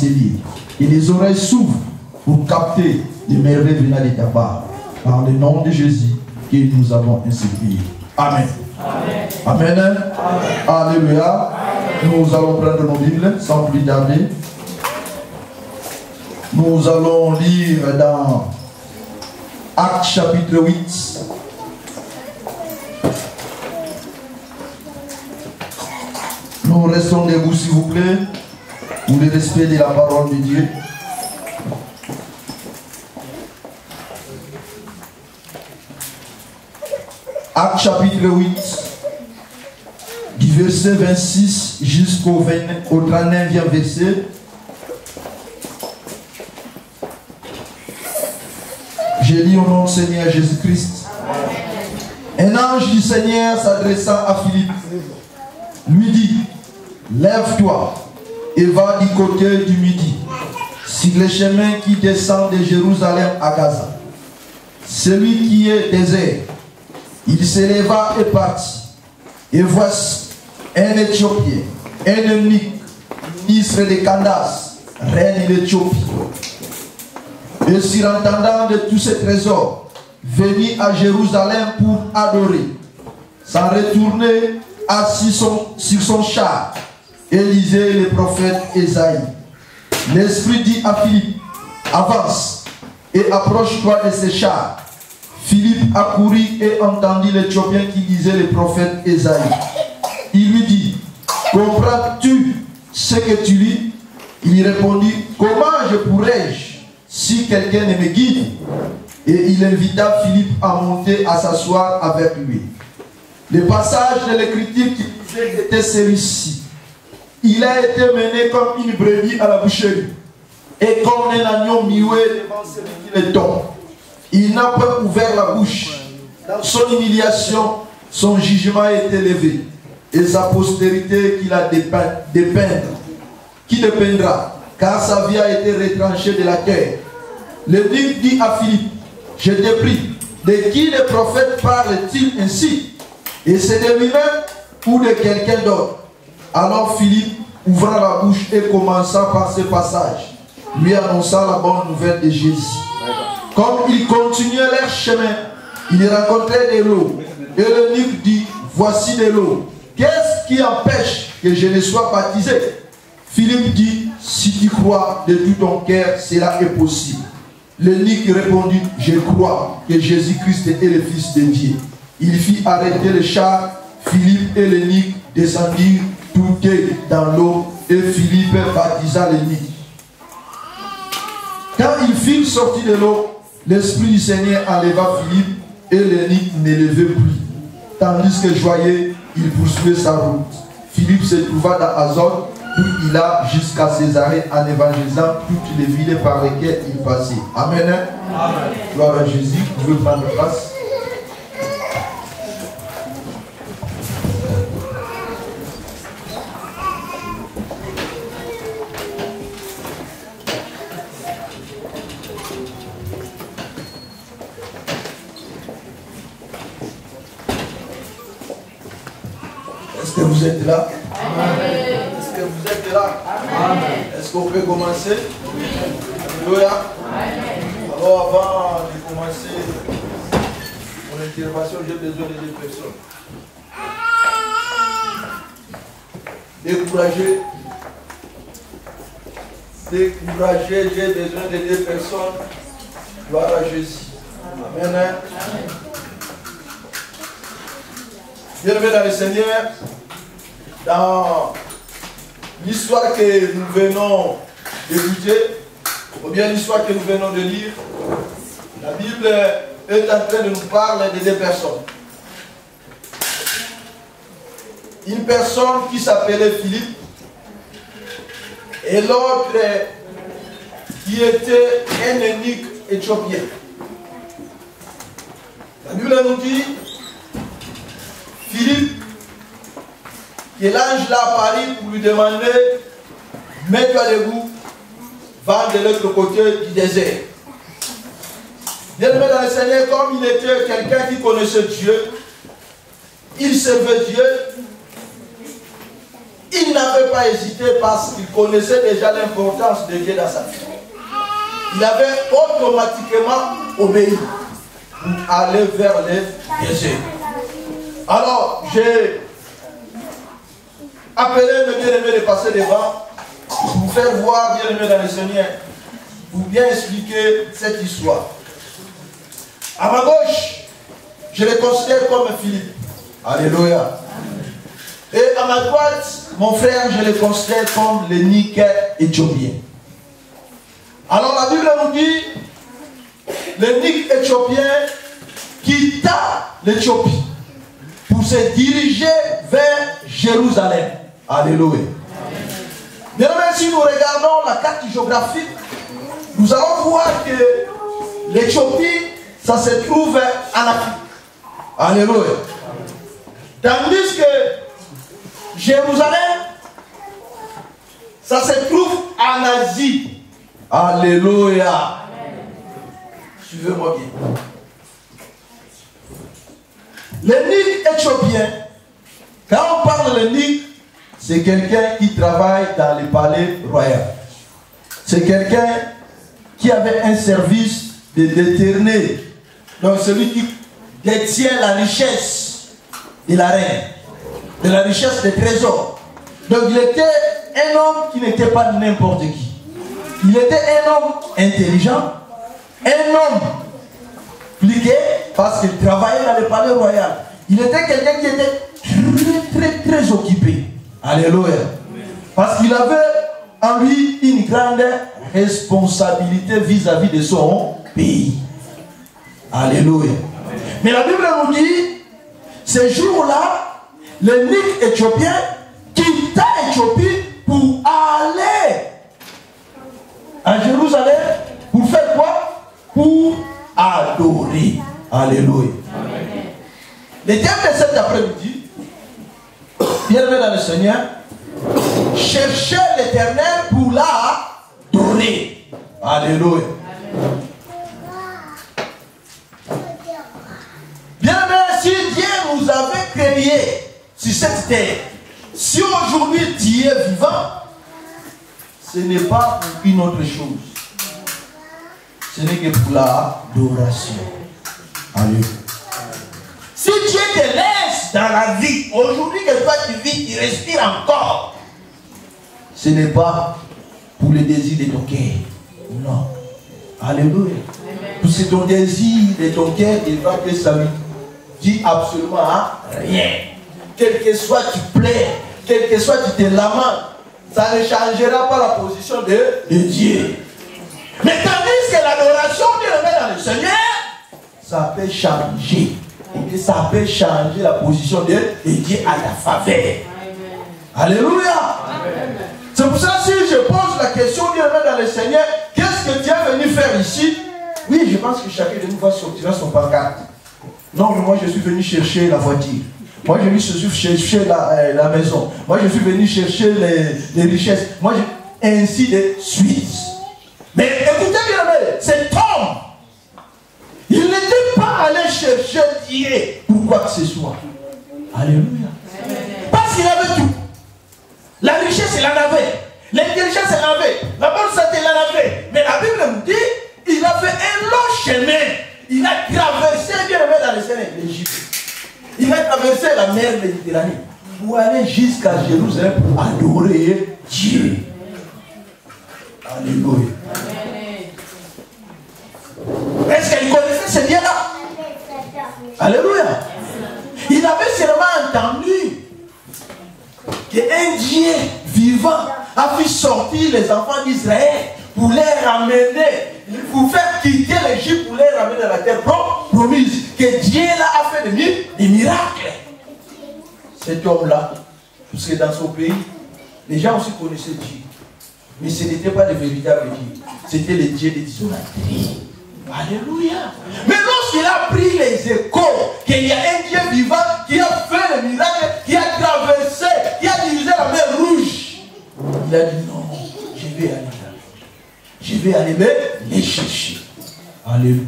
livre. Et les oreilles s'ouvrent pour capter les merveilles venant de ta part. Par le nom de Jésus que nous avons ainsi prié. Amen. Amen. Amen. Alléluia. Nous allons prendre nos Bibles sans plus tarder. Nous allons lire dans Actes chapitre 8. Nous restons debout s'il vous plaît, pour le respect de la parole de Dieu. Actes chapitre 8, du verset 26 jusqu'au 39e verset. Je lis au nom du Seigneur Jésus-Christ. Un ange du Seigneur s'adressant à Philippe lui dit: lève-toi et va du côté du midi, sur le chemin qui descend de Jérusalem à Gaza. Celui qui est désert. Il se leva et partit. Et voici un Éthiopien, un eunuque, ministre de Candace, reine d'Éthiopie. Et surentendant de tous ces trésors, venu à Jérusalem pour adorer, s'en retourner assis sur son char et lisait le prophète Ésaïe. L'Esprit dit à Philippe: avance et approche-toi de ce char. Philippe accourut et entendit l'Éthiopien qui lisait le prophète Ésaïe. Il lui dit: comprends-tu ce que tu lis? Il répondit: comment je pourrais-je si quelqu'un ne me guide? Et il invita Philippe à monter à s'asseoir avec lui. Le passage de l'écriture qui disait était celui-ci: il a été mené comme une brebis à la boucherie, et comme un agneau muet devant celui qui le tombe. Il n'a pas ouvert la bouche. Dans son humiliation, son jugement a été levé, et sa postérité qu'il a qui dépendra, car sa vie a été retranchée de la terre. L'Évêque dit à Philippe: je te prie, de qui le prophète parle-t-il ainsi? Et c'est de lui-même ou de quelqu'un d'autre? Alors Philippe ouvra la bouche et commença par ce passage, lui annonça la bonne nouvelle de Jésus. Comme ils continuaient leur chemin, ils rencontraient de l'eau. Et l'eunuque dit: voici de l'eau. Qu'est-ce qui empêche que je ne sois baptisé? Philippe dit: si tu crois de tout ton cœur, cela est possible. L'eunuque répondit: je crois que Jésus-Christ est le Fils de Dieu. Il fit arrêter le char. Philippe et l'eunuque descendirent tous deux dans l'eau, et Philippe baptisa l'eunuque. Quand ils furent sortis de l'eau, l'Esprit du Seigneur enleva Philippe, et l'eunuque ne levait plus. Tandis que joyeux, il poursuivait sa route. Philippe se trouva dans Azote, d'où il a jusqu'à Césarée, en évangélisant toutes les villes par lesquelles il passait. Amen. Amen. Gloire à Jésus. Vous pouvez prendre place. Est-ce que vous êtes là? Amen. Est-ce que vous êtes là? Amen. Est-ce qu'on peut commencer? Oui. Alléluia. Amen. Alors avant de commencer mon intervention, j'ai besoin de deux personnes. Découragé, j'ai besoin de deux personnes. Gloire à Jésus. Amen. Amen. Bien-aimés dans le Seigneur, dans l'histoire que nous venons d'écouter, ou bien l'histoire que nous venons de lire, la Bible est en train de nous parler de deux personnes. Une personne qui s'appelait Philippe et l'autre qui était un eunuque éthiopien. La Bible nous dit Philippe, que l'ange l'a apparu pour lui demander: mets-toi debout, va de l'autre côté du désert. Bien-aimé dans le Seigneur, comme il était quelqu'un qui connaissait Dieu, il servait Dieu, il n'avait pas hésité parce qu'il connaissait déjà l'importance de Dieu dans sa vie. Il avait automatiquement obéi pour aller vers les désert. Alors, j'ai appelé mes bien-aimés de passer devant pour vous faire voir, bien-aimés dans le Seigneur, pour bien expliquer cette histoire. À ma gauche, je le considère comme Philippe. Alléluia. Et à ma droite, mon frère, je le considère comme le Nique éthiopien. Alors la Bible nous dit, le Nique éthiopien quitta l'Éthiopie pour se diriger vers Jérusalem. Alléluia. Bien même si nous regardons la carte géographique, nous allons voir que l'Éthiopie, ça se trouve en Afrique. Alléluia. Tandis que Jérusalem, ça se trouve en Asie. Alléluia. Suivez-moi bien. Le Nique éthiopien, quand on parle de Nique, c'est quelqu'un qui travaille dans les palais royaux. C'est quelqu'un qui avait un service de déterner. Donc celui qui détient la richesse de la reine, de la richesse des trésors. Donc il était un homme qui n'était pas n'importe qui. Il était un homme intelligent, un homme pliqué parce qu'il travaillait dans le palais royal. Il était quelqu'un qui était très occupé. Alléluia. Parce qu'il avait en lui une grande responsabilité vis-à-vis de son pays. Alléluia. Mais la Bible nous dit, ce jour-là, le Nique éthiopien quitta l'Éthiopie pour aller à Jérusalem. Pour faire quoi? Pour adorer. Alléluia. Le thème de cet après-midi, bien-aimé dans le Seigneur, chercher l'Éternel pour l'adorer. Alléluia. Bien-aimé, si Dieu nous avait créé sur cette terre, si aujourd'hui Dieu est vivant, ce n'est pas pour une autre chose. Ce n'est que pour l'adoration. Alléluia. Si Dieu te laisse dans la vie, aujourd'hui que toi tu vis, tu respires encore, ce n'est pas pour le désir de ton cœur. Non. Alléluia. Parce que ton désir de ton cœur, il va que ça ne dit absolument rien. Quel que soit tu plais, quel que soit tu te lamentes, ça ne changera pas la position de Dieu. Mais tandis que l'adoration Dieu le met dans le Seigneur, ça peut changer. Et ça peut changer la position de Dieu à ta faveur. Alléluia. C'est pour ça que si je pose la question Dieu le met dans le Seigneur, qu'est-ce que tu es venu faire ici? Oui, je pense que chacun de nous va sortir son pancarte. Non, mais moi je suis venu chercher la voiture. Moi je suis venu chercher la maison. Moi je suis venu chercher les richesses. Moi ainsi de suite. Mais écoutez bien, cet homme, il n'était pas allé chercher Dieu pour quoi que ce soit. Alléluia. Parce qu'il avait tout. La richesse, il en avait. L'intelligence, il en avait. La bonne santé, il en avait. Mais la Bible nous dit, il a fait un long chemin. Il a traversé, bien aimé dans le Seigneur, l'Égypte. Il a traversé la mer Méditerranée pour aller jusqu'à Jérusalem pour adorer Dieu. Alléluia. Est-ce qu'il connaissait ce Dieu-là? Alléluia. Il avait seulement entendu qu'un Dieu vivant a fait sortir les enfants d'Israël pour les ramener, pour faire quitter l'Égypte, pour les ramener dans la terre promise. Que Dieu là a fait des miracles. Cet homme-là, parce que dans son pays, les gens aussi connaissaient Dieu. Mais ce n'était pas le véritable Dieu. C'était le Dieu des idolâtries. Alléluia. Mais lorsqu'il a pris les échos qu'il y a un Dieu vivant qui a fait le miracle, qui a traversé, qui a divisé la mer Rouge, il a dit non, je vais aller là. Je vais aller les chercher. Alléluia.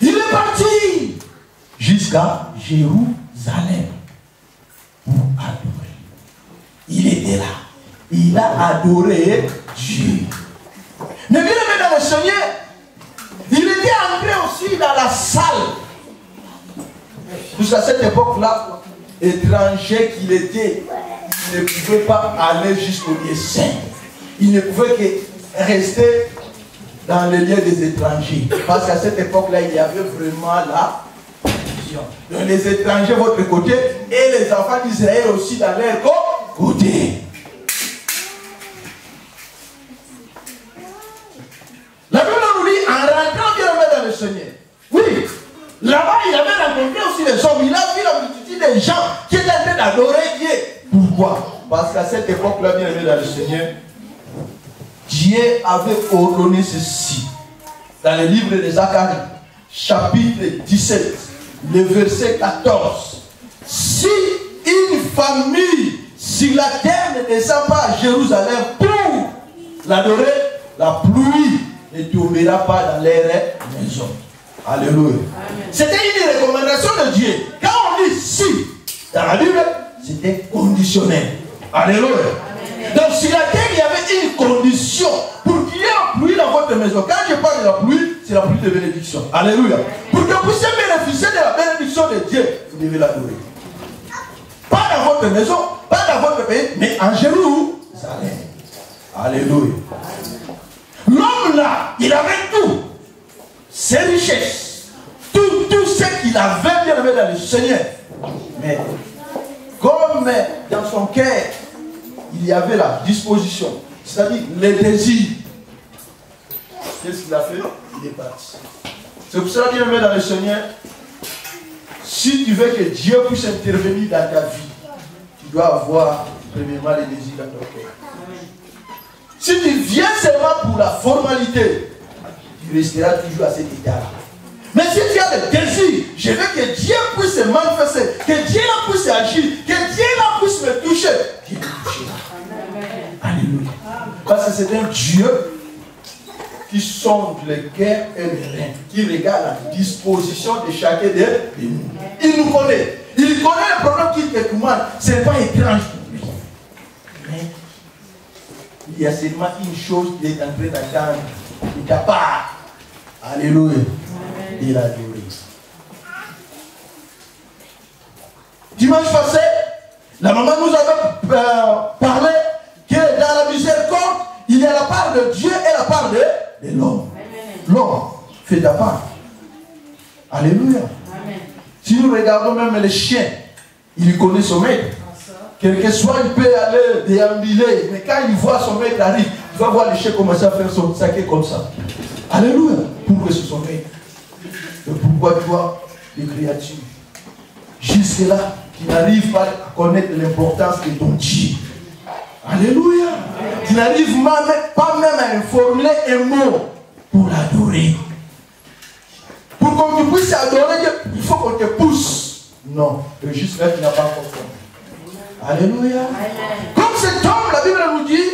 Il est parti jusqu'à Jérusalem pour adorer. Il était là. Il a adoré Dieu. Mais bien aimé dans le Seigneur, il était entré aussi dans la salle. Jusqu'à cette époque-là, étranger qu'il était, il ne pouvait pas aller jusqu'au lieu saint. Il ne pouvait que rester dans le lieu des étrangers. Parce qu'à cette époque-là, il y avait vraiment la division. Donc les étrangers, votre côté, et les enfants d'Israël aussi dans leur côté. La Bible nous dit, en rentrant bien dans le Seigneur, oui, là-bas, il avait rencontré aussi les hommes. Il a vu la multitude des gens qui étaient en train d'adorer Dieu. Pourquoi? Parce qu'à cette époque-là, bien aimé dans le Seigneur, Dieu avait ordonné ceci. Dans le livre de Zacharie, chapitre 17, le verset 14. Si une famille sur la terre ne descend pas à Jérusalem pour l'adorer, la pluie ne tombera pas dans leur maison. Alléluia. C'était une recommandation de Dieu. Quand on dit si, dans la Bible, c'était conditionnel. Alléluia. Donc sur la terre, il y avait une condition pour qu'il y ait la pluie dans votre maison. Quand je parle de la pluie, c'est la pluie de bénédiction. Alléluia. Pour que vous puissiez bénéficier de la bénédiction de Dieu, vous devez l'adorer. Pas dans votre maison, pas dans votre pays, mais en Jérusalem. Alléluia. L'homme là, il avait tout. Ses richesses, tout ce qu'il avait bien aimé dans le Seigneur. Mais comme dans son cœur, il y avait la disposition, c'est-à-dire les désirs. Qu'est-ce qu'il a fait? Il est parti. C'est pour cela bien aimé dans le Seigneur, si tu veux que Dieu puisse intervenir dans ta vie, tu dois avoir premièrement les désirs dans ton cœur. Si tu viens seulement pour la formalité, tu resteras toujours à cet état-là. Mais si tu as le désir, je veux que Dieu puisse se manifester, que Dieu puisse agir, que Dieu puisse me toucher, Dieu me touchera. Alléluia. Parce que c'est un Dieu qui sonde le cœur et le rein, qui regarde la disposition de chacun de nous. Il nous connaît. Il connaît le problème qui te commande. Ce n'est pas étrange pour lui. Mais il y a seulement une chose qui est en train d'attendre. Il est capable. Alléluia. Il a adoré. Dimanche passé, la maman nous avait parlé que dans la miséricorde, il y a la part de Dieu et la part de l'homme. L'homme fait ta part. Alléluia. Amen. Si nous regardons même les chiens, il connaît son maître. Quel que soit, il peut aller déambuler. Mais quand il voit son maître arriver, il va voir le chien commencer à faire son saké comme ça. Alléluia. Pourquoi c'est son maître? Et pourquoi toi, les créatures, jusque-là, tu n'arrives pas à connaître l'importance de ton Dieu. Alléluia. Tu n'arrives pas même à formuler un mot pour l'adorer. Pour qu'on tu puisses adorer Dieu, il faut qu'on te pousse. Non, jusque-là, tu n'as pas encore fait. Alléluia. Comme cet homme, la Bible nous dit,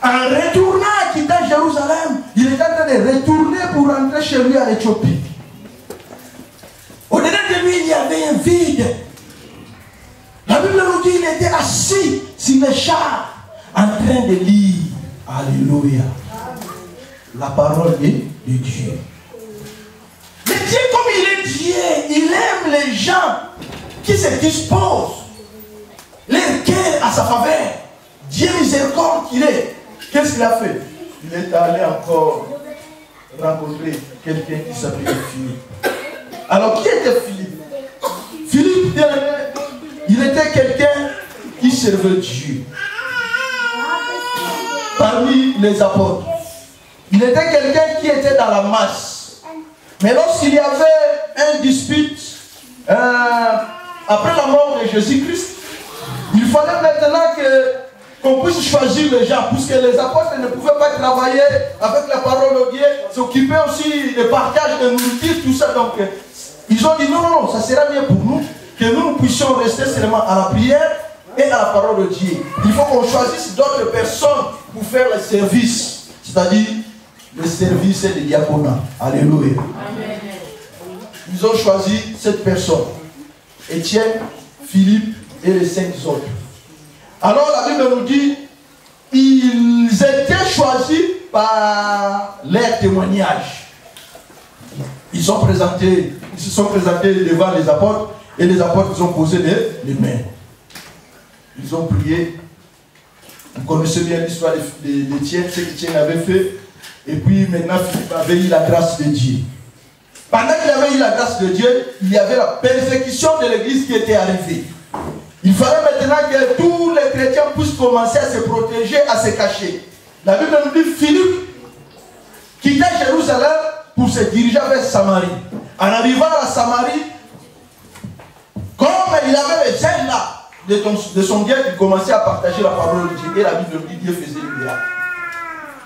en retournant à quitter Jérusalem, il est en train de retourner pour rentrer chez lui en Éthiopie. Au-delà de lui, il y avait un vide. La Bible nous dit qu'il était assis sur le char en train de lire. Alléluia. La parole de Dieu. Mais Dieu, comme il est Dieu, il aime les gens qui se disposent leur cœur à sa faveur. Dieu miséricorde qu'il est. Qu'est-ce qu'il a fait? Il est allé encore rencontrer quelqu'un qui s'appelait Philippe. Alors, qui était Philippe? Philippe, il était quelqu'un qui servait Dieu. Parmi les apôtres. Il était quelqu'un qui était dans la masse. Mais lorsqu'il y avait un dispute, après la mort de Jésus-Christ, il fallait maintenant qu'on puisse choisir les gens, puisque les apôtres ne pouvaient pas travailler avec la parole de Dieu, s'occuper aussi du partage de nourriture, tout ça. Donc, ils ont dit non, ça sera bien pour nous que nous puissions rester seulement à la prière et à la parole de Dieu. Il faut qu'on choisisse d'autres personnes pour faire le service, c'est-à-dire le service de diaconat. Alléluia. Amen. Ils ont choisi cette personne, Étienne, Philippe et les 5 autres. Alors la Bible nous dit, ils étaient choisis par leur témoignage. Ils se sont présentés devant les apôtres et les apôtres ils ont posé les mains. Ils ont prié. Vous connaissez bien l'histoire d'Étienne, ce qu'Étienne avait fait. Et puis maintenant, Philippe avait eu la grâce de Dieu. Pendant qu'il avait eu la grâce de Dieu, il y avait la persécution de l'église qui était arrivée. Il fallait maintenant que tous les chrétiens puissent commencer à se protéger, à se cacher. La Bible nous dit Philippe quittait Jérusalem pour se diriger vers Samarie. En arrivant à Samarie, comme il avait les gènes là de son Dieu, il commençait à partager la parole de Dieu. Et la Bible nous dit Dieu faisait le miracle.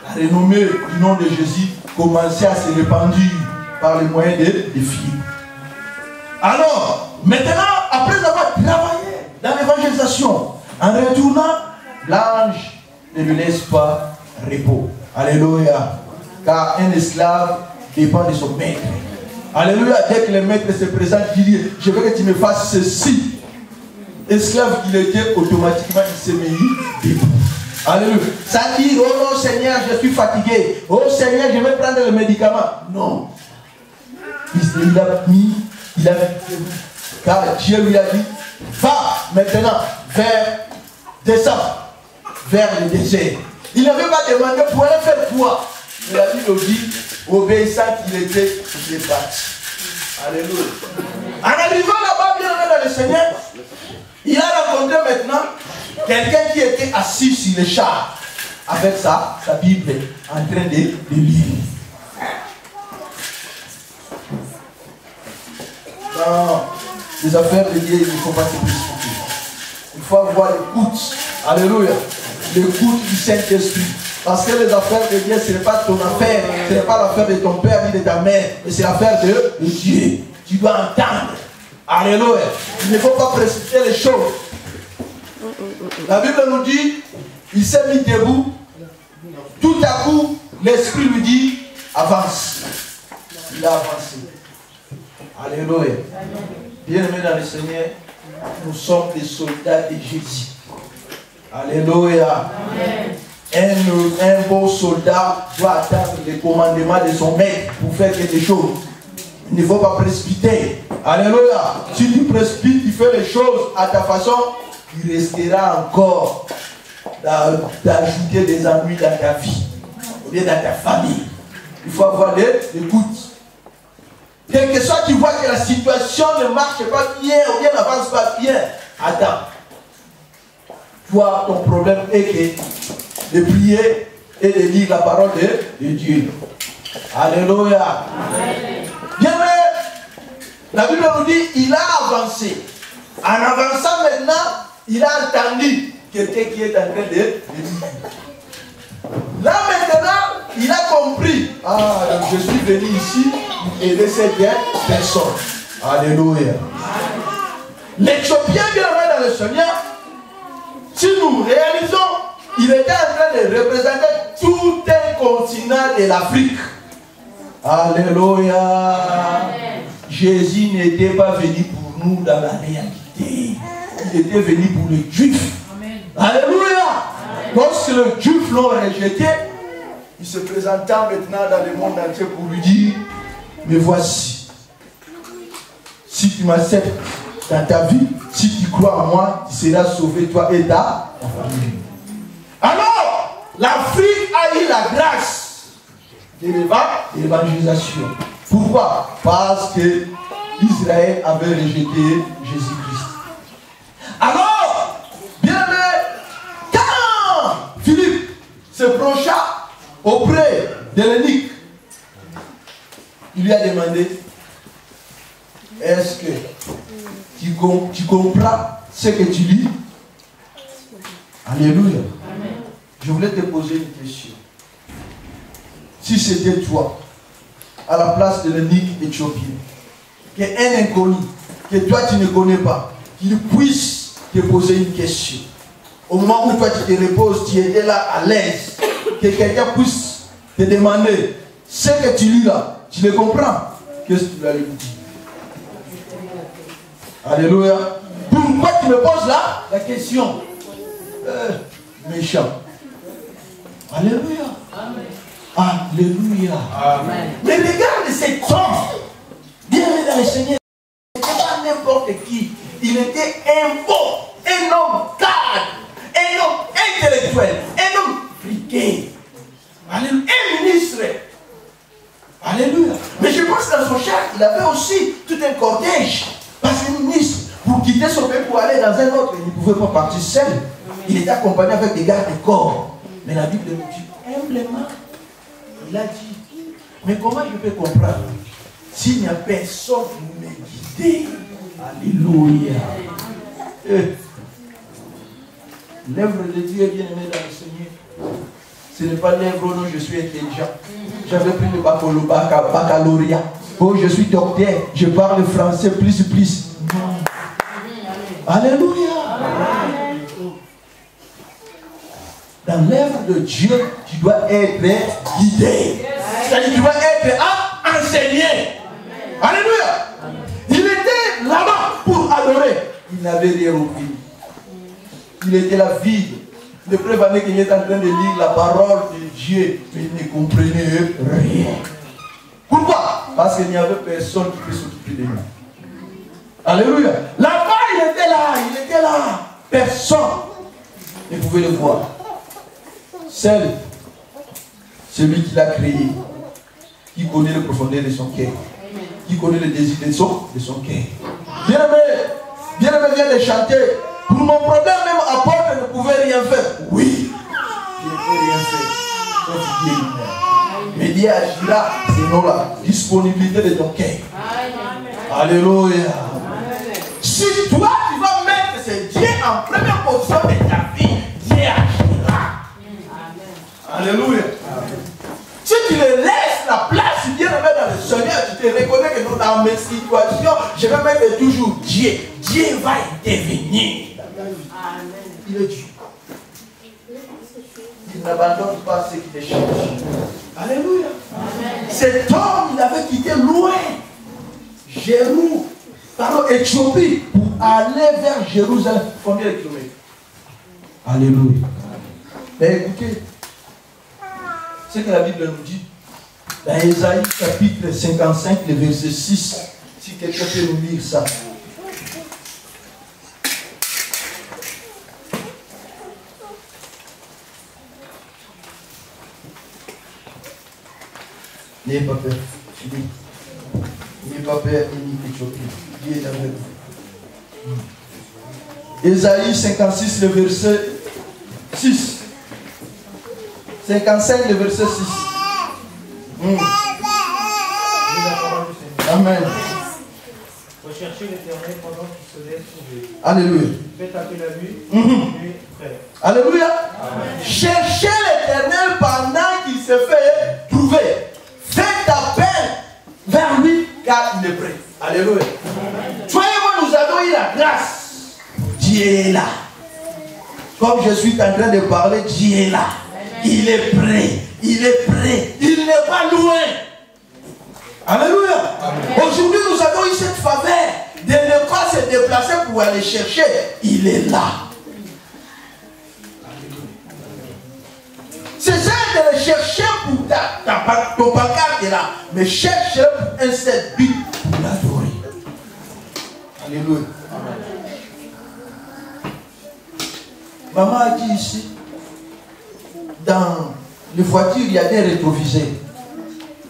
La renommée du nom de Jésus commençait à se répandre par les moyens de Philippe. Alors, maintenant, après avoir travaillé dans l'évangélisation, en retournant, l'ange ne lui laisse pas repos. Alléluia. Car un esclave dépend de son maître. Alléluia. Dès que le maître se présente, il dit, je veux que tu me fasses ceci. Esclave qu'il était, automatiquement, il s'est mis debout. Alléluia. Ça dit, oh non Seigneur, je suis fatigué. Oh Seigneur, je vais prendre le médicament. Non. Il a mis, car Dieu lui a dit, va maintenant descends vers le désert. Il n'avait pas demandé pour aller faire quoi. Mais la Bible dit, obéissant qu'il était, il est parti. Alléluia. En arrivant là-bas, bien dans le Seigneur, il a rencontré maintenant quelqu'un qui était assis sur le char avec sa Bible en train de lire. Dans les affaires de Dieu, il ne faut pas se précipiter. Il faut avoir l'écoute. Alléluia. L'écoute du Saint-Esprit. Parce que les affaires de Dieu, ce n'est pas ton affaire. Ce n'est pas l'affaire de ton père ni de ta mère. Mais c'est l'affaire de Dieu. Tu dois entendre. Alléluia. Il ne faut pas précipiter les choses. La Bible nous dit, il s'est mis debout. Tout à coup, l'Esprit lui dit, avance. Il a avancé. Alléluia. Bien-aimés dans le Seigneur, nous sommes des soldats de Jésus. Alléluia. Un beau soldat doit attendre le commandement de son maître pour faire quelque chose. Il ne faut pas précipiter. Alléluia. Si tu précipites, tu fais les choses à ta façon, il restera encore d'ajouter des ennuis dans ta vie, ou bien dans ta famille. Il faut avoir l'écoute. Quel que soit, tu vois que la situation ne marche pas bien, ou bien n'avance pas bien, attends. Toi, ton problème est que de prier et de lire la parole de Dieu. Alléluia. Bien, mais la Bible nous dit, il a avancé. En avançant maintenant, il a entendu quelqu'un qui est en train de lire. Là maintenant, il a compris. Ah, je suis venu ici pour aider cette personne. Alléluia. L'Éthiopien bien dans le Seigneur, si nous réalisons, il était en train de représenter tout un continent de l'Afrique. Alléluia. Jésus n'était pas venu pour nous dans la réalité. Il était venu pour les Juifs. Alléluia. Lorsque les Juifs l'ont rejeté, il se présenta maintenant dans le monde entier pour lui dire, mais voici, si tu m'acceptes dans ta vie, si tu crois en moi, tu seras sauvé, toi et ta famille. Alors, l'Afrique a eu la grâce de l'évangélisation. Pourquoi? Parce que Israël avait rejeté Jésus-Christ. Alors, bien aimé, quand Philippe se procha auprès de l'eunuque, il lui a demandé, est-ce que tu comprends ce que tu lis? Alléluia. Amen. Je voulais te poser une question. Si c'était toi, à la place de l'eunuque éthiopien, qu'un inconnu, que toi tu ne connais pas, qu'il puisse te poser une question. Au moment où toi tu te reposes, tu étais là à l'aise, que quelqu'un puisse te demander ce que tu lis là, tu le comprends? Qu'est-ce que tu vas lui dire? Alléluia. Pourquoi Toi, tu me poses là la question. Méchant. Alléluia. Amen. Alléluia. Amen. Mais regarde cet homme. Bien dans le Seigneur. Il n'était pas n'importe qui. Il était un homme cadre, un homme intellectuel, un homme friqué. Alléluia. Un ministre. Alléluia. Mais je pense que dans son char, il avait aussi tout un cortège. Parce que le ministre, pour quitter son pays pour aller dans un autre, il ne pouvait pas partir seul. Il était accompagné avec des gardes de corps. Mais la Bible nous dit, humblement, il a dit, mais comment je peux comprendre s'il n'y a personne pour me guider? Alléluia. L'œuvre de Dieu est bien aimée dans le Seigneur. Ce n'est pas l'œuvre dont je suis intelligent. J'avais pris le baccalauréat. Oh, je suis docteur. Je parle français plus. Non. Alléluia. Dans l'œuvre de Dieu, tu dois être guidé. C'est-à-dire que tu dois être enseigné. Alléluia. Il était là-bas pour adorer. Il n'avait rien compris. Il était là vide. Le preuve année qu'il était en train de lire la parole de Dieu, mais il ne comprenait rien. Pourquoi? Parce qu'il n'y avait personne qui puisse s'occuper de lui. Alléluia. Là-bas, il était là. Personne ne pouvait le voir. Seul celui qui l'a créé, qui connaît le profondeur de son cœur, qui connaît le désir de son cœur. Bien-aimé vient de chanter. Pour mon problème, même apôtre ne pouvait rien faire. Oui, je ne peux rien faire. Sauf Dieu lui-même. Mais Dieu agira selon la disponibilité de ton cœur. Alléluia. Si toi, tu vas mettre ce Dieu en première position de ta vie, Dieu agira. Alléluia. Si tu le laisses la place, tu viens de mettre dans le Seigneur, tu te reconnais que dans mes situations, je vais mettre toujours Dieu. Dieu va intervenir. Il est Dieu. Il n'abandonne pas ce qui te change. Alléluia. Cet homme, il avait quitté loin Éthiopie pour aller vers Jérusalem. Combien de kilomètres? Alléluia. Mais écoutez, ce que la Bible nous dit dans Ésaïe chapitre 55, le verset 6. Si quelqu'un peut nous lire ça. N'ayez pas peur. N'ayez pas peur, ni Éthiopie. Dieu est avec vous. Ésaïe 56, le verset 6. 55, le verset 6. Amen. Recherchez l'Éternel pendant qu'il se lève sur vous. Alléluia. Faites appeler la nuit, frère. Alléluia. Amen. Cherchez l'Éternel pendant qu'il se fait trouver. Faites appel vers lui car il est prêt. Alléluia. Soyez-moi, nous avons eu la grâce. Dieu est là. Comme je suis en train de parler, Dieu est là. Il est prêt. Il est prêt. Il n'est pas loin. Alléluia. Aujourd'hui, nous avons eu cette faveur de ne pas se déplacer pour aller chercher. Il est là. C'est ça de le chercher pour ton pancarte est là. Mais cherche pour un seul but pour l'adorer. Alléluia. Maman a dit ici, dans les voitures, il y a des rétroviseurs.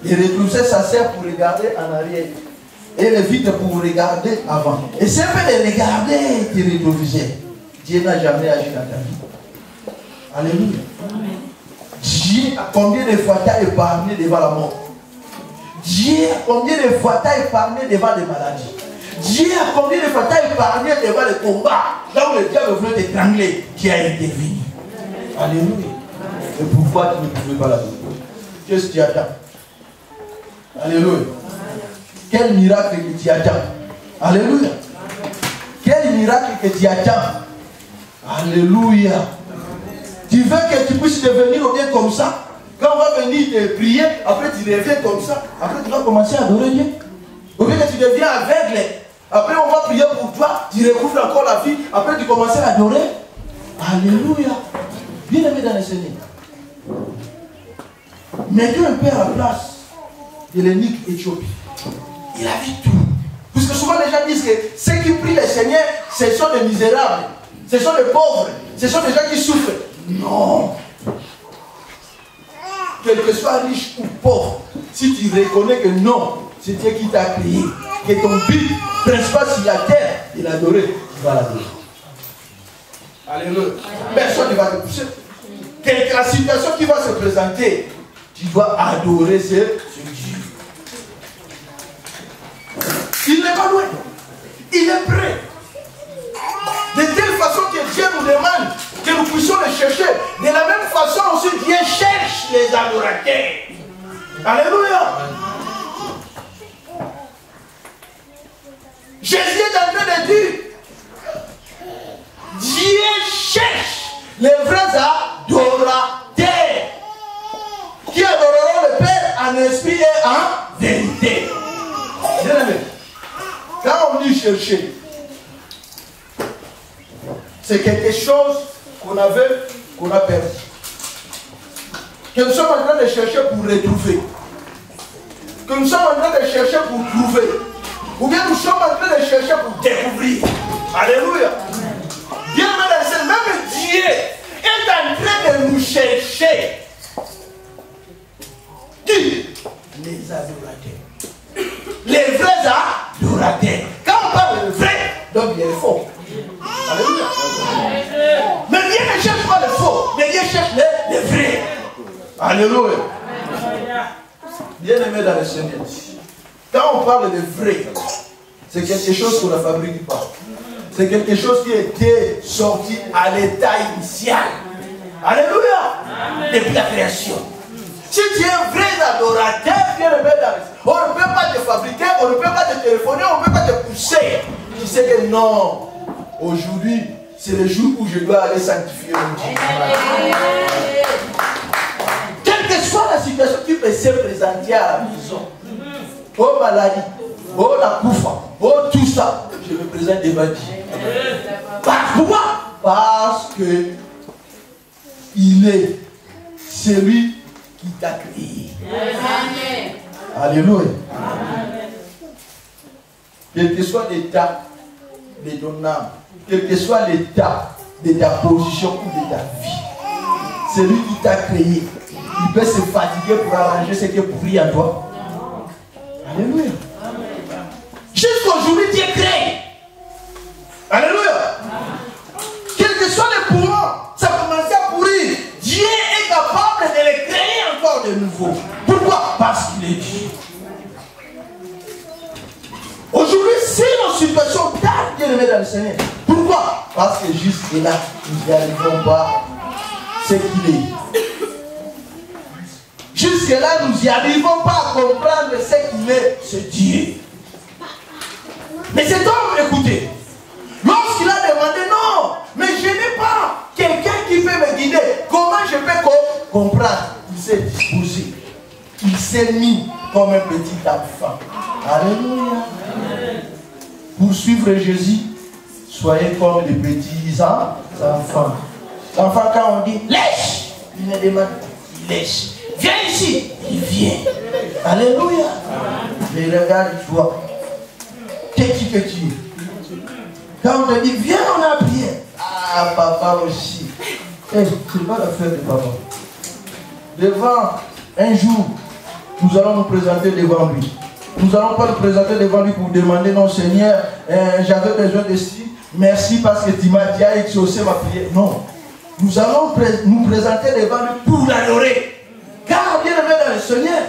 Les rétroviseurs, ça sert pour regarder en arrière. Et les vitres pour regarder avant. Et c'est un peu de regarder tes rétroviseurs. Dieu n'a jamais agi dans ta vie. Alléluia. Amen. Dieu a combien de fois t'a épargné devant la mort? Dieu a combien de fois t'a épargné devant des maladies? Dieu a combien de fois t'a épargné devant les combats? Là où le diable voulait t'étrangler, Dieu a intervenu. Alléluia. Et pourquoi tu ne pouvais pas la donner? Qu'est-ce que tu attends? Alléluia. Quel miracle que tu attends? Alléluia. Quel miracle que tu attends? Alléluia. Tu veux que tu puisses devenir bien comme ça? Quand on va venir te prier, après tu reviens comme ça. Après tu vas commencer à adorer Dieu. Au lieu que tu deviens aveugle, après on va prier pour toi, tu tu recouvres encore la vie, après tu commences à adorer. Alléluia. Bien aimé dans le Seigneur. Mettons un peu à la place de l'eunuque éthiopie. Il a vu tout. Parce que souvent les gens disent que ceux qui prient le Seigneur, ce sont des misérables, ce sont des pauvres, ce sont des gens qui souffrent. Non. Quel que soit riche ou pauvre, si tu reconnais que non, c'est Dieu qui t'a créé, que ton but principal sur la terre est l'adorer, tu vas l'adorer. Alléluia. Personne ne va te pousser. Quelle que la situation qui va se présenter, tu dois adorer ce Dieu. Il n'est pas loin. Il est prêt. De telle façon que Dieu nous demande que nous puissions le chercher. De la même façon aussi, Dieu cherche les adorateurs. Alléluia. Jésus est en train de dire, Dieu cherche les vrais adorateurs qui adoreront le Père en esprit et en vérité. Bien aimé, quand on dit chercher, c'est quelque chose qu'on a perdu. Que nous sommes en train de chercher pour retrouver. Que nous sommes en train de chercher pour trouver. Ou bien nous sommes en train de chercher pour découvrir. Alléluia. Bien aimé, même Dieu est en train de nous chercher. Qui? Les adorateurs. Les vrais adorateurs. Quand on parle de vrai, donc il y a le faux. Alléluia. Mais Dieu ne cherche pas le faux, mais Dieu cherche les vrais. Alléluia. Bien aimé dans le Seigneur. Quand on parle de vrai, c'est quelque chose qu'on ne fabrique pas. C'est quelque chose qui était sorti à l'état initial. Alléluia. Depuis la création. Si tu es un vrai adorateur, bien aimé dans le Seigneur, on ne peut pas te fabriquer, on ne peut pas te téléphoner, on ne peut pas te pousser. Tu sais que non. Aujourd'hui, c'est le jour où je dois aller sanctifier mon Dieu. Quelle que soit la situation qui peut se présenter à la maison, oh maladie, oh la koufa, oh tout ça, je me présente devant Dieu. Pourquoi? Parce que il est celui qui t'a créé. Alléluia. Quel que soit l'état de ton âme, quel que soit l'état de ta position ou de ta vie, celui qui t'a créé, il peut se fatiguer pour arranger ce qui est pourri en toi. Alléluia. Jusqu'aujourd'hui, Dieu crée. Alléluia. Quel que soit le poumon, ça commence à pourrir. Dieu est capable de les créer encore de nouveau. Pourquoi? Parce qu'il est Dieu. Aujourd'hui, si nos situations tardent, bien aimé dans le Seigneur. Pourquoi? Parce que jusque-là, nous n'y arrivons pas ce qu'il est. Jusque-là, nous n'y arrivons pas à comprendre ce qu'il est, c'est Dieu. Mais cet homme, écoutez, lorsqu'il a demandé, non, mais je n'ai pas quelqu'un qui peut me guider, comment je peux comprendre? Il s'est disposé, il s'est mis comme un petit enfant. Alléluia. Pour suivre Jésus, soyez comme des petits enfants. L'enfant, quand on dit lèche, il ne demande pas, il lèche. Viens ici, il vient. Alléluia. Mais regarde-toi. Qu'est-ce que tu es? Quand on te dit viens, on a prié. Ah, papa aussi. Hey, c'est pas l'affaire de papa. Devant un jour, nous allons nous présenter devant lui. Nous n'allons pas nous présenter devant lui pour demander non Seigneur, j'avais besoin de ci, merci parce que tu m'as dit à exaucer ma prière. Non. Nous allons nous présenter devant lui pour l'adorer. Car bien aimé dans le Seigneur,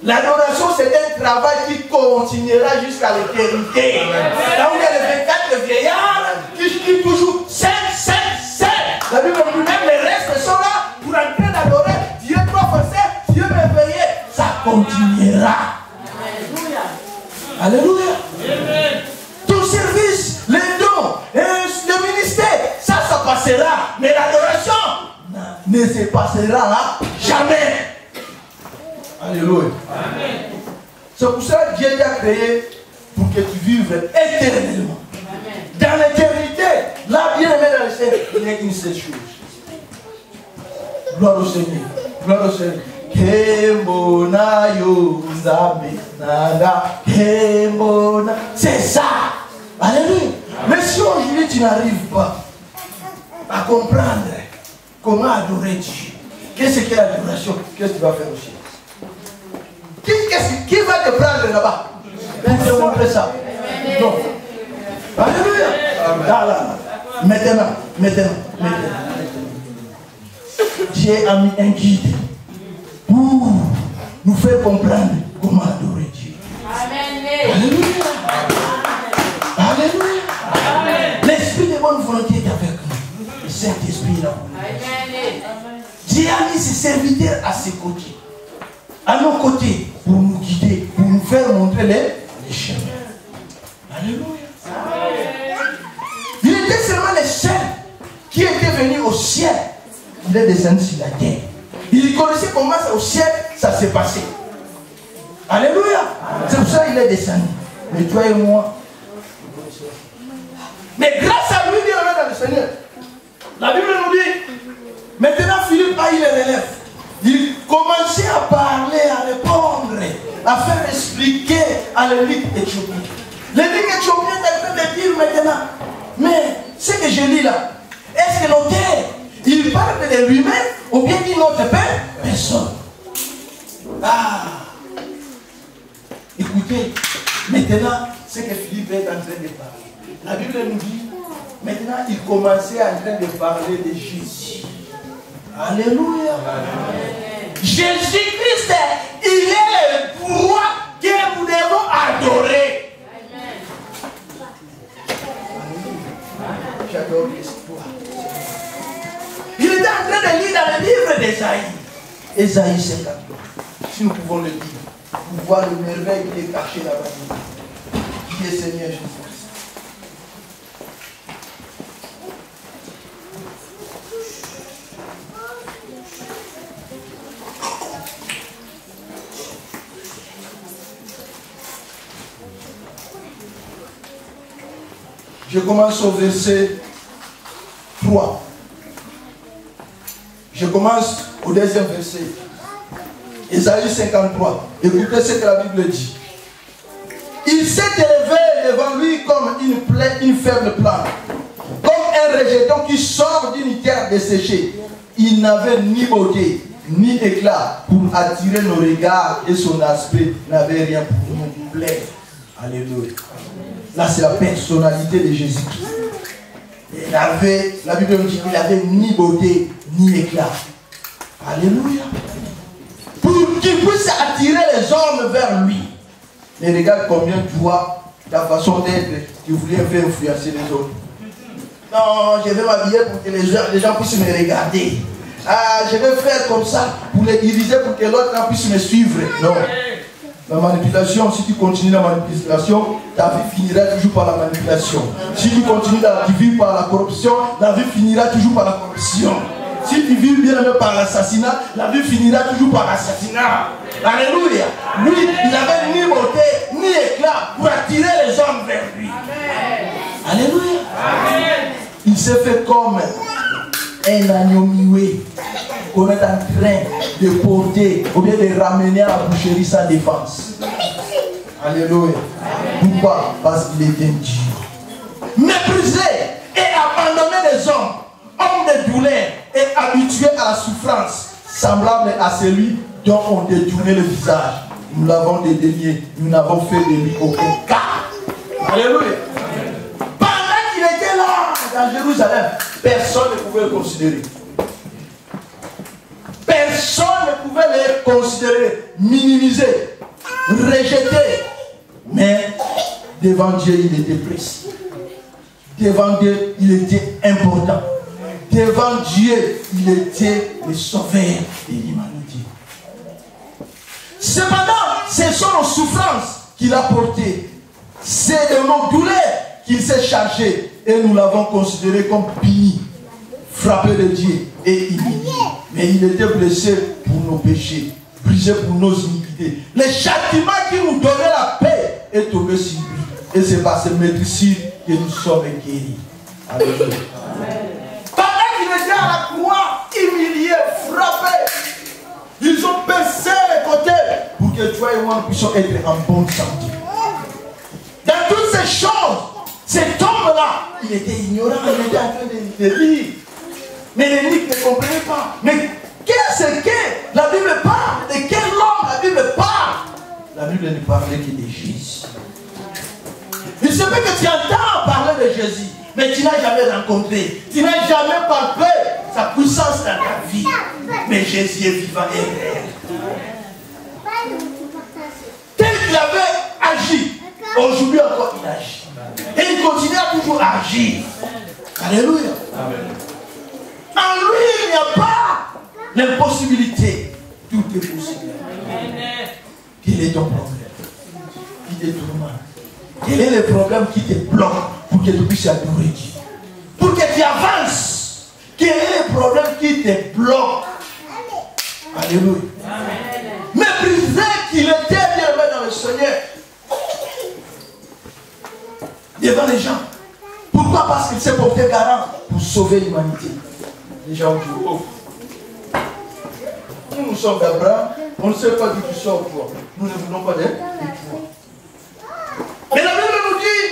l'adoration c'est un travail qui continuera jusqu'à l'éternité. Là où il y a les 24 vieillards qui crient toujours Saint, Saint, Saint. La Bible dit même les restes sont là pour entrer d'adorer. Dieu est professeur, Dieu est veillé. Ça continuera. Alléluia. Ton service, les dons, le ministère, ça passera. Mais l'adoration ne se passera jamais. Alléluia. C'est pour ça que Dieu t'a créé pour que tu vives éternellement. Dans une seule chose. Gloire au Seigneur. Gloire au Seigneur. C'est ça. Alléluia. Mais si aujourd'hui tu n'arrives pas à comprendre comment adorer Dieu, qu'est-ce qu'est l'adoration, qu'est-ce que tu vas faire aussi? Qui va te prendre là-bas? Je vais te montrer ça. Non. Alléluia. Là. Maintenant. Dieu a mis un guide pour nous faire comprendre comment adorer Dieu. Alléluia. Alléluia. L'esprit de bonne volonté est avec nous. Le Saint-Esprit est là. Dieu a mis ses serviteurs à ses côtés, à nos côtés, pour nous guider, pour nous faire montrer les chemins. Alléluia. Il était seulement le seul qui était venu au ciel. Il est descendu sur la terre. Il connaissait comment au ciel ça s'est passé. Alléluia. C'est pour ça qu'il est descendu. Mais toi et moi. Mais grâce à lui, Dieu est dans le Seigneur. La Bible nous dit, maintenant Philippe a eu les relèves. Il commençait à parler, à répondre, à faire expliquer à l'élite éthiopien. L'élite éthiopien est en train de dire maintenant, mais ce que je lis là, est-ce que l'auteur, il parle de lui-même ou bien d'une autre personne? Écoutez, maintenant, ce que Philippe est en train de parler. La Bible nous dit, maintenant, il commençait en train de parler de Jésus. Alléluia. Jésus-Christ, il est le roi que nous devons adorer. J'adore l'espoir. Il était en train de lire dans le livre d'Ésaïe. Ésaïe 53. Si nous pouvons le lire, pour voir le merveille qui est caché là-bas. Qui est Seigneur Jésus-Christ. Je commence au verset 3. Je commence au deuxième verset. Ésaïe 53. Écoutez ce que la Bible dit. Il s'est élevé devant lui comme une faible plante, comme un rejeton qui sort d'une terre desséchée. Il n'avait ni beauté, ni éclat pour attirer nos regards et son aspect n'avait rien pour nous plaire. Alléluia. Là, c'est la personnalité de Jésus-Christ. La Bible dit qu'il n'avait ni beauté, ni éclat. Alléluia. Pour qu'il puisse attirer les hommes vers lui. Mais regarde combien toi, ta façon d'être, tu voulais faire influencer les autres. Non, je vais m'habiller pour que les gens puissent me regarder. Je vais faire comme ça pour les diriger, pour que l'autre puisse me suivre. Non. La manipulation, si tu continues la manipulation, ta vie finira toujours par la manipulation. Si tu continues à vivre par la corruption, la vie finira toujours par la corruption. Si tu vis bien par l'assassinat, la vie finira toujours par l'assassinat. Alléluia. Lui, il n'avait ni beauté, ni éclat pour attirer les hommes vers lui. Amen. Alléluia. Amen. Il s'est fait comme un agneau muet qu'on est en train de porter ou bien de ramener à la boucherie sans défense. Alléluia. Pourquoi? Parce qu'il était Dieu. Méprisé et abandonné des hommes, homme de douleur et habitué à la souffrance, semblable à celui dont on détournait le visage. Nous l'avons dédaigné, nous n'avons fait de lui aucun cas. Alléluia. Pendant qu'il était là, dans Jérusalem, personne ne pouvait le considérer. Personne ne pouvait le considérer, minimiser, rejeter. Mais devant Dieu, il était précis. Devant Dieu, il était important. Devant Dieu, il était le sauveur de l'humanité. Cependant, ce sont nos souffrances qu'il a portées. C'est de nos douleurs qu'il s'est chargé. Et nous l'avons considéré comme puni, frappé de Dieu et humilié. Mais il était blessé pour nos péchés, brisé pour nos iniquités. Le châtiment qui nous donnait la paix est tombé sur lui. Et c'est par ce maîtrise que nous sommes guéris. Alléluia. Pendant à la croix, humiliés, frappés. Ils ont baissé les côtés pour que toi et moi puissions être en bonne santé. Dans toutes ces choses, cet homme-là, il était ignorant, il était en train de lire. Mais l'énigme ne comprenait pas. Mais qu'est-ce que la Bible parle? De quel homme la Bible parle? La Bible ne parlait que de Jésus. Il se peut que tu entends parler de Jésus, mais tu n'as jamais rencontré, tu n'as jamais palpé sa puissance dans ta vie. Mais Jésus est vivant et réel. Tel qu'il avait agi, aujourd'hui encore il agit. Et il continue à toujours agir. Alléluia. Amen. En lui, il n'y a pas l'impossibilité. Tout est possible. Quel est ton problème? Qui te tourmente? Quel est le problème qui te bloque pour que tu puisses adorer Dieu? Pour que tu avances. Quel est le problème qui te bloque? Alléluia. Méprisé qu'il était bien aimé dans le Seigneur. Devant les gens. Pourquoi? Parce qu'il s'est porté garant pour sauver l'humanité. Les gens disent, oh, nous sommes d'Abraham, on ne sait pas d'où tu sors toi. Nous ne voulons pas de toi. Mais la Bible nous dit,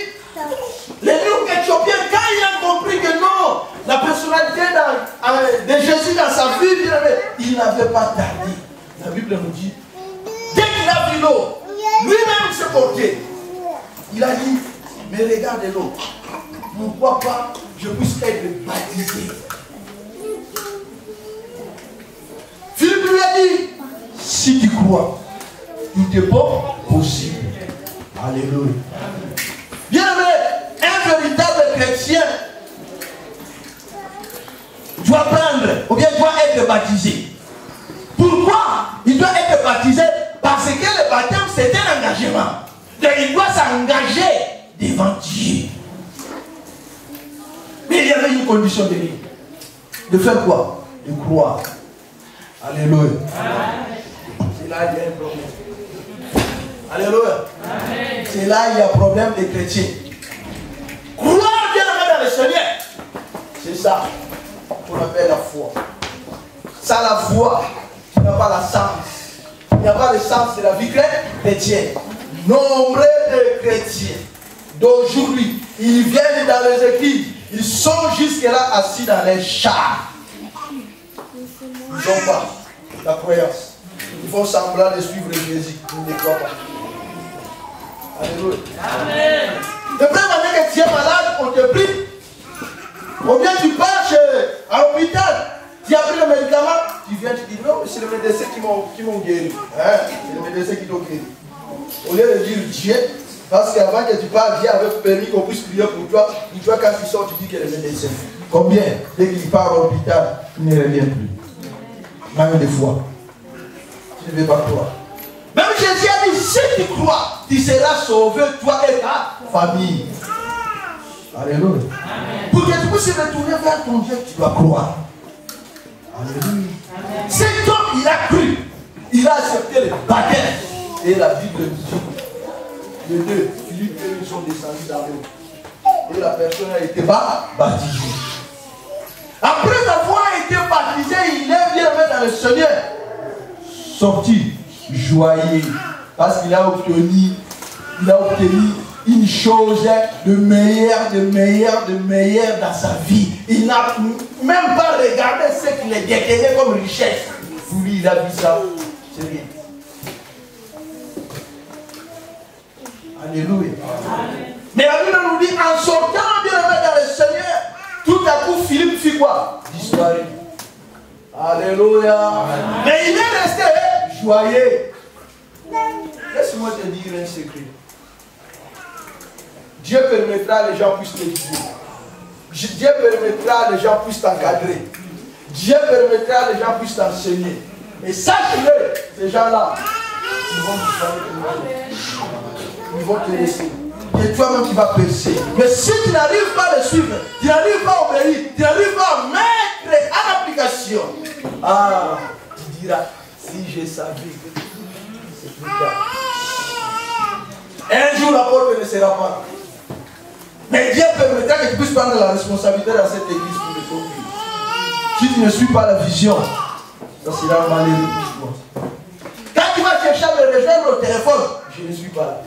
l'énigme éthiopien, quand il a compris que non, la personnalité de Jésus dans sa vie, il n'avait pas tardé. La Bible nous dit, dès qu'il a vu l'eau, lui-même s'est porté. Il a dit, mais regarde l'eau, pourquoi pas je puisse être baptisé? Philippe lui a dit, si tu crois, tout est possible. Alléluia. Bien aimé, un véritable chrétien doit prendre, ou bien doit être baptisé. Pourquoi il doit être baptisé? Parce que le baptême, c'est un engagement. Donc il doit s'engager devant Dieu. Mais il y avait une condition de lui. De faire quoi? De croire. Alléluia. C'est là qu'il y a un problème. Alléluia. C'est là qu'il y a un problème des chrétiens. Croire bien dans le Seigneur. C'est ça qu'on appelle la foi. Ça, la foi, il n'y a pas la sens. Il n'y a pas le sens de la vie chrétienne. Nombre de chrétiens d'aujourd'hui, ils viennent dans les églises, ils sont jusque-là assis dans les chars. Ils n'ont pas la croyance. Ils font semblant de suivre Jésus. Ils ne croient pas. Alléluia. Amen. De même manière que tu es malade, on te prie. Ou bien tu pars à l'hôpital, tu as pris le médicament, tu viens, tu dis non, c'est le médecin qui m'ont guéri. Hein? C'est le médecin qui t'a guéri. Au lieu de dire Dieu, parce qu'avant que tu parles, Dieu avait permis qu'on puisse prier pour toi. Et toi, quand tu sors, tu dis que le médecin. Combien, dès qu'il part à l'hôpital, il ne revient plus. Même des fois. Tu ne veux pas croire. Même Jésus a dit, si tu crois, tu seras sauvé, toi et ta famille. Alléluia. Pour que tu puisses retourner vers ton Dieu, tu dois croire. Alléluia. Cet homme, il a cru. Il a accepté le baptême. Et la Bible dit, les deux, Philippe et lui sont descendus dans l'eau. Et la personne a été baptisée. Après avoir été baptisé, il est bien mis dans le Seigneur. Sorti, joyeux. Parce qu'il a obtenu une chose de meilleure dans sa vie. Il n'a même pas regardé ce qu'il est détenu comme richesse. Pour lui, il a vu ça. C'est rien. Alléluia. Amen. Mais la Bible nous dit, en sortant bien dans le Seigneur, tout à coup, Philippe fit quoi? Disparu. Alléluia. Amen. Mais il est resté joyeux. Laisse-moi te dire un secret. Dieu permettra que les gens puissent t'étudier. Dieu permettra que les gens puissent t'encadrer. Dieu permettra que les gens puissent t'enseigner. Et sache-le, ces gens-là, ils vont disparaître. Ils vont te laisser. Et toi-même tu vas percer. Mais si tu n'arrives pas à le suivre, tu n'arrives pas à obéir, tu n'arrives pas à mettre en application, ah, tu diras, si je savais que c'est plus tard. Un jour la porte ne sera pas là. Mais Dieu permettra que tu puisses prendre la responsabilité dans cette église pour le conduire. Si tu ne suis pas la vision, ça sera malheureux pour toi. Quand tu vas chercher à me rejoindre au téléphone, je ne suis pas là.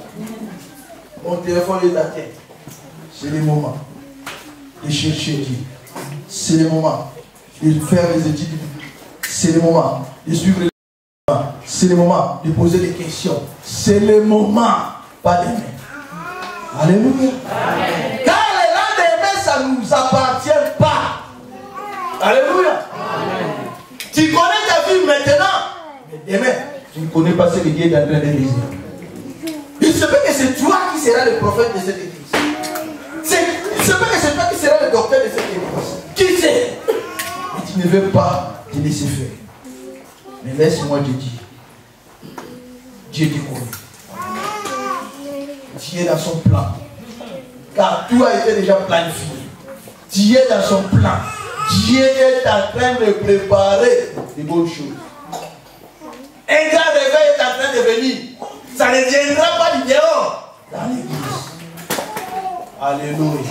Mon téléphone est à terre. C'est le moment de chercher Dieu. C'est le moment de faire les études. C'est le moment de suivre les moments. C'est le moment de poser des questions. C'est le moment, pas demain. Alléluia. Amen. Car le lendemain, ça ne nous appartient pas. Alléluia. Amen. Tu connais ta vie maintenant, mais demain, tu ne connais pas ce que Dieu est en train de réaliser. Il se peut que c'est toi qui seras le prophète de cette église. Il se peut que c'est toi qui seras le docteur de cette église. Qui sait? Mais tu ne veux pas te laisser faire. Mais laisse-moi te dire, Dieu te connaît. Dieu est dans son plan. Car tout a été déjà planifié. Dieu est dans son plan. Dieu est en train de préparer des bonnes choses. Un grand réveil est en train de venir. Ça ne viendra pas du dehors dans l'église. Alléluia.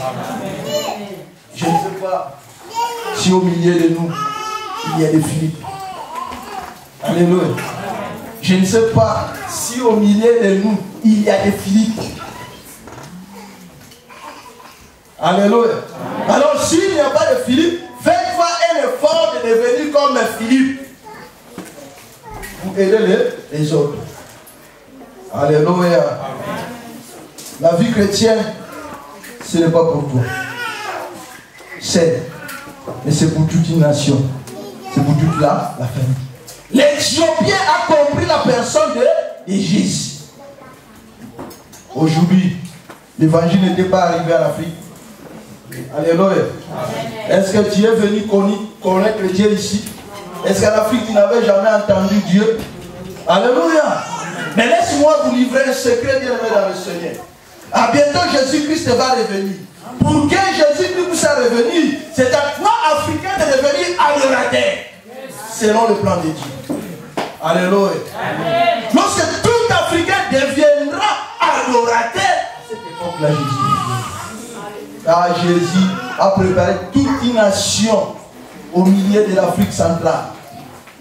Je ne sais pas si au milieu de nous, il y a des Philippe. Alléluia. Je ne sais pas si au milieu de nous, il y a des Philippe. Alléluia. Alors s'il n'y a pas de Philippe, faites-moi un effort de devenir comme Philippe. Pour aider les autres. Alléluia. La vie chrétienne, ce n'est pas pour toi. Mais c'est pour toute une nation. C'est pour toute la famille. L'Éthiopien a compris la personne de Jésus. Aujourd'hui, l'évangile n'était pas arrivé en Afrique. Alléluia. Est-ce que tu es venu connaître Dieu ici? Est-ce qu'en Afrique, tu n'avais jamais entendu Dieu? Alléluia. Mais laisse-moi vous livrer un secret bien aimé dans le Seigneur. À bientôt, Jésus-Christ va revenir. Pour que Jésus-Christ puisse revenir, c'est à toi, Africain, de devenir adorateur. Selon le plan de Dieu. Alléluia. Amen. Lorsque tout Africain deviendra adorateur, à cette époque-là, Jésus. Car Jésus a préparé toute une nation au milieu de l'Afrique centrale.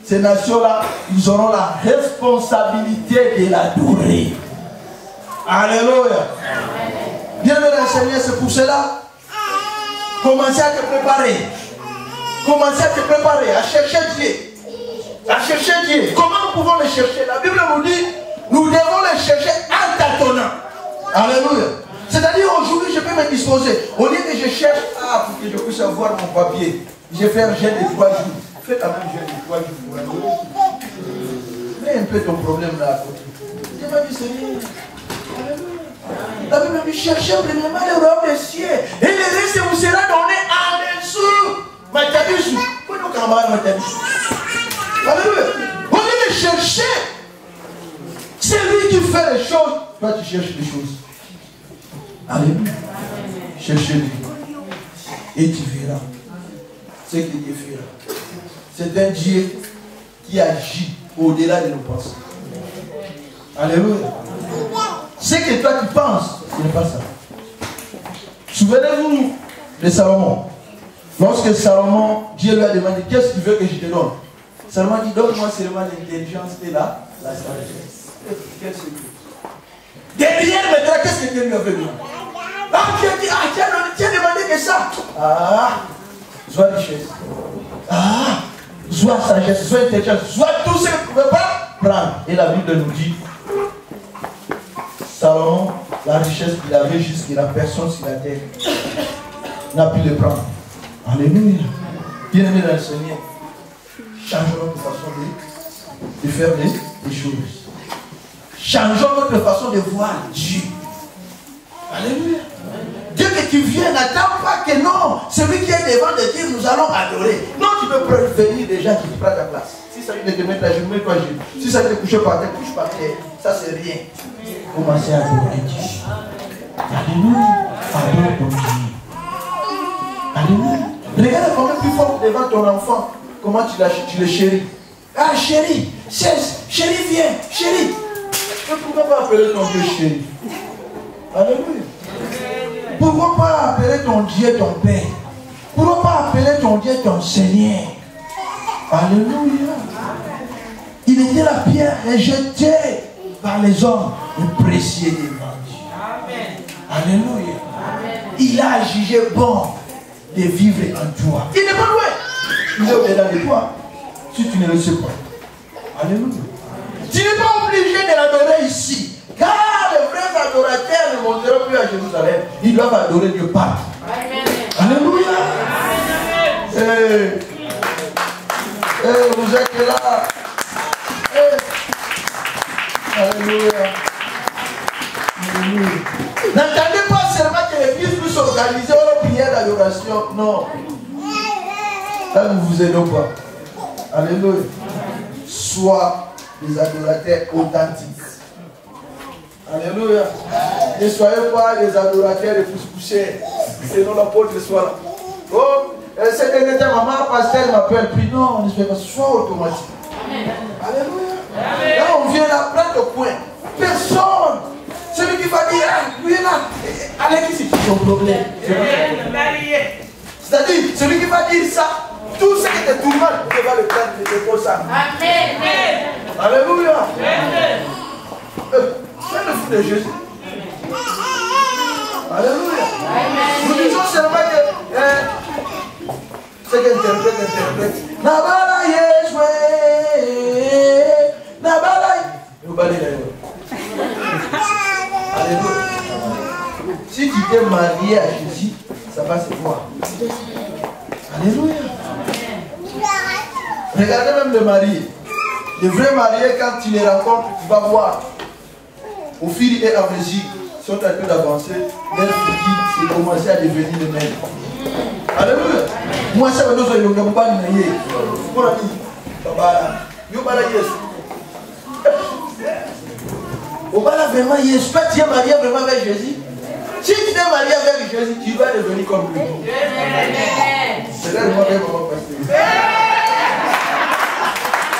Ces nations-là, ils auront la responsabilité de l'adorer. Alléluia. Bien le Seigneur, c'est pour cela. Commencez à te préparer. Commencez à te préparer, à chercher Dieu. À chercher Dieu. Comment nous pouvons le chercher? La Bible nous dit, nous devons le chercher en tâtonnant. Alléluia. C'est-à-dire aujourd'hui, je peux me disposer. Au lieu que je cherche, pour que je puisse avoir mon papier, je fais un jeûne de 3 jours. Fais la même jeûne de 3 jours. Mets un peu ton problème là à côté. Je vais dire, Seigneur. La Bible dit, cherchez premièrement le royaume des cieux. Et le reste vous sera donné en dessous. Matadusou. Alléluia. Au lieu de chercher, c'est lui qui fait les choses. Toi, tu cherches les choses. Alléluia. Cherchez-le. Et tu verras ce que Dieu fera. C'est un Dieu qui agit au-delà de nos pensées. Alléluia. Ce que toi tu penses, ce n'est pas ça. Souvenez-vous de Salomon. Lorsque Salomon, Dieu lui a demandé, qu'est-ce que tu veux que je te donne? Salomon dit, donne-moi seulement l'intelligence et la sagesse. Quel secret? Derrière maintenant, qu'est-ce que Dieu lui a fait donner? Dieu dit, tu as demandé que ça. Soit richesse. Soit sagesse, soit intelligence, soit tout ce que tu ne peux pas prendre. Et la Bible nous dit, Salomon, la richesse qu'il avait jusqu'à la personne sur la terre, n'a pu le prendre. Alléluia. Bien aimé dans le Seigneur, changeons notre façon de faire des choses. Changeons notre façon de voir Dieu. Alléluia. Dieu que tu viens, n'attends pas que non, celui qui est devant de Dieu, nous allons adorer. Non, tu peux prévenir des gens qui te prennent ta place. Si ça vient de te mettre la journée, toi, si ça vient de te coucher par terre, couche par terre. Ça, c'est rien. Commencez à adorer Dieu. Alléluia. Adore ton Dieu. Alléluia. Regarde comment plus fort devant ton enfant. Comment tu le chéris. Chérie, chérie, viens, chérie. Pourquoi pas appeler ton Dieu chérie? Alléluia. Pourquoi pas appeler ton Dieu ton Père? Pourquoi pas appeler ton Dieu ton Seigneur? Alléluia. Il était la pierre rejetée par les hommes et précieux devant Dieu. Alléluia. Il a jugé bon de vivre en toi. Il n'est pas loin. Il est au-dedans de toi. Si tu ne le sais pas. Alléluia. Tu n'es pas obligé de l'adorer ici. Car les vrais adorateurs ne monteront plus à Jérusalem. Ils doivent adorer Dieu partout. Alléluia. Vous êtes là. Alléluia. Alléluia. N'entendez pas seulement que l'église puisse organiser une prière d'adoration. Non. Là, nous ne vous aidons pas. Alléluia. Sois des adorateurs authentiques. Alléluia. Ne soyez pas des adorateurs de pousse-poussés. Sinon l'apôtre soit là. Oh, cette dernière maman, pasteur m'appelle. Puis non, on espère que ce soit automatique. Alléluia. Là, on vient là, plein de points. Personne. Celui qui va dire, lui est là. Allez ici. Ton problème. C'est-à-dire, celui qui va dire ça, tout ce qui te tourmente, tu vas le prendre et te poser ça. Amen. Alléluia. C'est le fou de Jésus. Alléluia. Nous disons seulement que ce qu'interprète. Nabala Yeshua. Nabala. Nous balayons d'ailleurs. Alléluia. Si tu t'es marié à Jésus, ça va se voir. Alléluia. Regardez même le marié. Le vrai marié, quand tu les rencontres, tu vas voir. Au fil et à mesure, ils sont en train d'avancer. Leur fille, c'est commencé à devenir le même. Alléluia. Moi, ça va nous faire le gamba de Naye. Pour la vie. Baba, au bas là, vraiment, Jésus. Toi, tu es marié vraiment avec Jésus. Si tu t'es marié avec Jésus, tu vas devenir comme lui. C'est là le moment maman pasteur.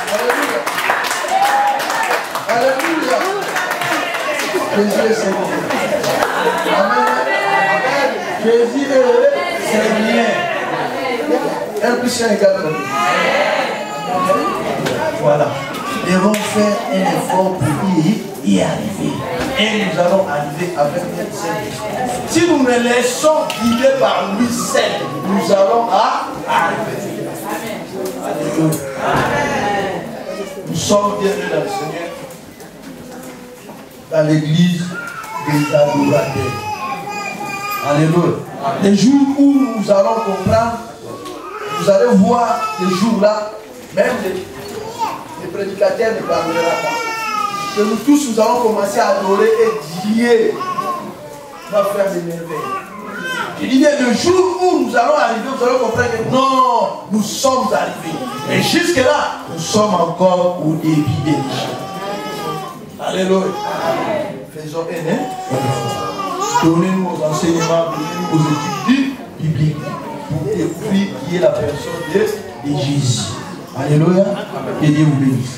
Alléluia. Alléluia. Jésus est Seigneur. Amen. Jésus est Seigneur. 1 plus 1 égale combien? Voilà. Nous devons faire un effort pour y arriver. Et nous allons arriver avec notre Seigneur. Si nous nous laissons guider par lui seul, nous allons arriver. Alléluia. Nous sommes bienvenus dans le Seigneur, dans l'église des adorateurs. Alléluia. Les jours où nous allons comprendre, vous allez voir ces jours-là, même les prédicateurs ne parleront pas. Que nous tous, nous allons commencer à adorer et Dieu va faire des merveilles. Je dis bien, le jour où nous allons arriver, nous allons comprendre que non, nous sommes arrivés. Et jusque-là, nous sommes encore au début des choses. Alléluia. Faisons un. Donnez-nous aux enseignements, donnez-nous aux études bibliques pour découvrir qui est la personne de Jésus. Alléluia. Que Dieu vous bénisse.